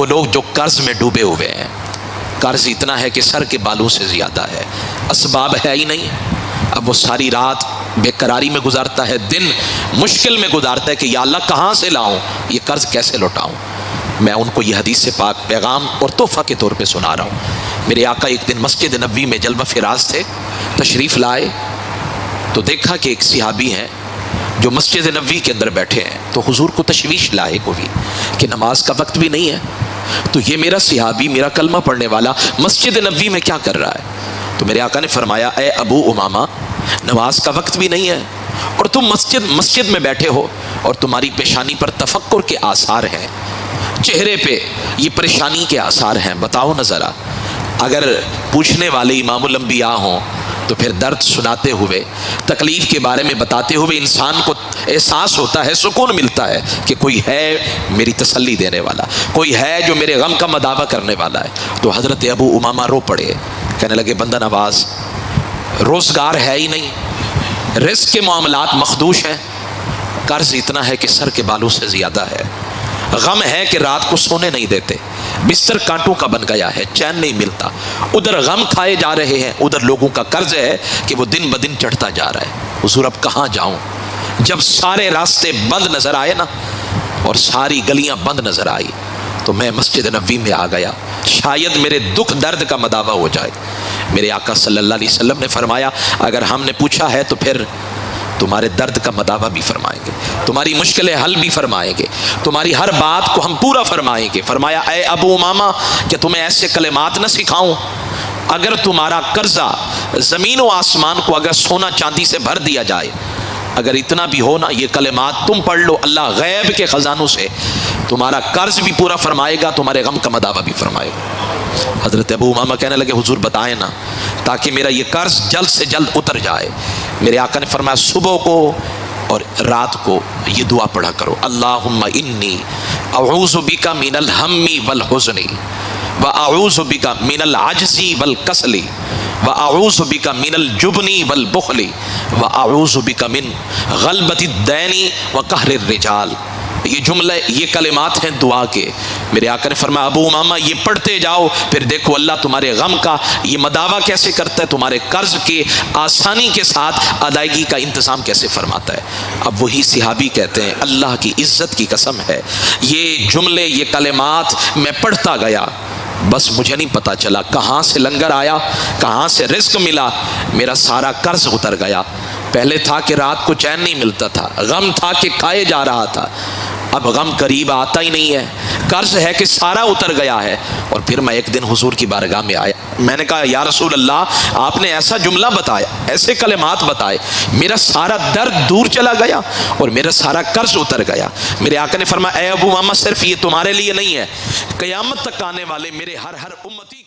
وہ لوگ جو قرض میں ڈوبے ہوئے ہیں، قرض اتنا ہے کہ سر کے بالوں سے زیادہ ہے، اسباب ہے ہی نہیں، اب وہ ساری رات بے قراری میں گزارتا ہے، دن مشکل میں گزارتا ہے کہ یا اللہ کہاں سے لاؤں، یہ قرض کیسے لوٹاؤں۔ میں ان کو یہ حدیث سے پاک پیغام اور تحفہ کے طور پہ سنا رہا ہوں۔ میرے آقا ایک دن مسجد نبوی میں جلوہ فراز تھے، تشریف لائے تو دیکھا کہ ایک صحابی ہیں جو مسجد نبوی کے اندر بیٹھے ہیں، تو حضور کو تشویش لائے کوئی کہ نماز کا وقت بھی نہیں ہے، تو یہ میرا صحابی، میرا کلمہ پڑھنے والا مسجد نبوی میں کیا کر رہا ہے؟ تو میرے آقا نے فرمایا اے ابو امامہ، نماز کا وقت بھی نہیں ہے اور تم مسجد میں بیٹھے ہو اور تمہاری پیشانی پر تفکر کے آثار ہیں، چہرے پہ یہ پریشانی کے آثار ہیں، بتاؤ نہ ذرا۔ اگر پوچھنے والے امام الانبیاء ہوں تو پھر درد سناتے ہوئے، تکلیف کے بارے میں بتاتے ہوئے انسان کو احساس ہوتا ہے، سکون ملتا ہے کہ کوئی ہے میری تسلی دینے والا، کوئی ہے جو میرے غم کا مداوع کرنے والا ہے۔ تو حضرت ابو امامہ رو پڑے، کہنے لگے بندہ نواز، روزگار ہے ہی نہیں، رزق کے معاملات مخدوش ہیں، قرض اتنا ہے کہ سر کے بالوں سے زیادہ ہے، غم ہے کہ رات کو سونے نہیں دیتے، بستر کانٹوں کا بن گیا ہے، چین نہیں ملتا، ادھر غم کھائے جا رہے ہیں، ادھر لوگوں کا قرض ہے کہ وہ دن بدن چڑھتا جا رہا ہے۔ حضور اب کہاں جاؤں؟ جب سارے راستے بند نظر آئے نا اور ساری گلیاں بند نظر آئی تو میں مسجد نبوی میں آ گیا، شاید میرے دکھ درد کا مداوع ہو جائے۔ میرے آقا صلی اللہ علیہ وسلم نے فرمایا اگر ہم نے پوچھا ہے تو پھر تمہارے درد کا مداوع بھی فرمائیں گے، تمہاری مشکلیں حل بھی فرمائیں گے، تمہاری ہر بات کو ہم پورا فرمائیں گے۔ فرمایا اے ابو امامہ، کہ تمہیں ایسے کلمات نہ سکھاؤں؟ اگر تمہارا قرضہ زمین و آسمان کو اگر سونا چاندی سے بھر دیا جائے، اگر اتنا بھی ہو نا، یہ کلمات تم پڑھ لو، اللہ غیب کے خزانوں سے تمہارا قرض بھی پورا فرمائے گا، تمہارے غم کا مداوع بھی فرمائے گا۔ حضرت ابو امامہ کہنے لگے حضور بتائیں نا تاکہ میرا یہ قرض جلد سے جلد اتر جائے۔ میرے آقا نے فرمایا صبح کو اور رات کو یہ دعا پڑھا کرو، اللہم انی اعوذ بک من الہم والحزن واعوذ بک من العجز والکسل واعوذ بک من الجبن والبخل واعوذ بک من غلبۃ الدین وقہر الرجال۔ یہ جملہ، یہ کلمات ہیں دعا کے۔ میرے آقا نے فرمایا ابو امامہ یہ پڑھتے جاؤ، پھر دیکھو اللہ تمہارے غم کا یہ مداوع کیسے کرتا ہے، تمہارے قرض کے آسانی کے ساتھ ادائیگی کا انتظام کیسے فرماتا ہے۔ اب وہی صحابی کہتے ہیں اللہ کی عزت کی قسم ہے، یہ جملے، یہ کلمات میں پڑھتا گیا، بس مجھے نہیں پتا چلا کہاں سے لنگر آیا، کہاں سے رزق ملا، میرا سارا قرض اتر گیا۔ پہلے تھا کہ رات کو چین نہیں ملتا تھا، غم تھا کہ کھائے جا رہا تھا، اب غم قریب آتا ہی نہیں ہے، قرض ہے کہ سارا اتر گیا ہے۔ اور پھر میں ایک دن حضور کی بارگاہ میں آیا، میں نے کہا یا رسول اللہ آپ نے ایسا جملہ بتایا، ایسے کلمات بتائے، میرا سارا درد دور چلا گیا اور میرا سارا قرض اتر گیا۔ میرے آقا نے فرمایا اے ابو امامہ صرف یہ تمہارے لیے نہیں ہے، قیامت تک آنے والے میرے ہر امتی